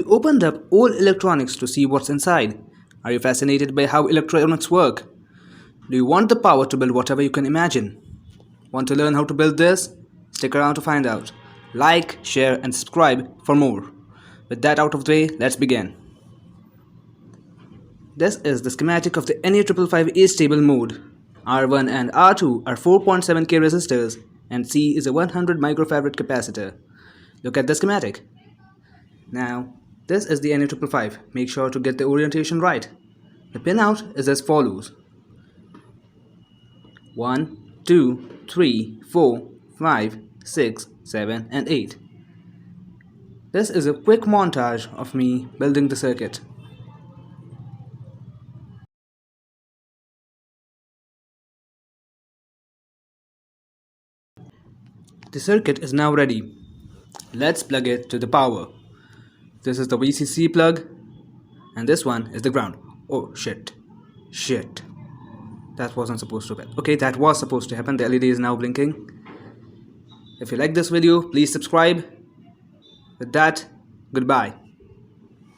You opened up all electronics to see what's inside. Are you fascinated by how electronics work? Do you want the power to build whatever you can imagine? Want to learn how to build this? Stick around to find out. Like, share, and subscribe for more. With that out of the way, let's begin. This is the schematic of the NE555 stable mode. R1 and R2 are 4.7K resistors and C is a 100 microfarad capacitor. Look at the schematic. Now, this is the NE555. Make sure to get the orientation right. The pinout is as follows: 1, 2, 3, 4, 5, 6, 7, and 8. This is a quick montage of me building the circuit. The circuit is now ready. Let's plug it to the power. This is the VCC plug and this one is the ground. Oh shit. That wasn't supposed to happen. Okay, that was supposed to happen. The LED is now blinking. If you like this video, please subscribe. With that, goodbye.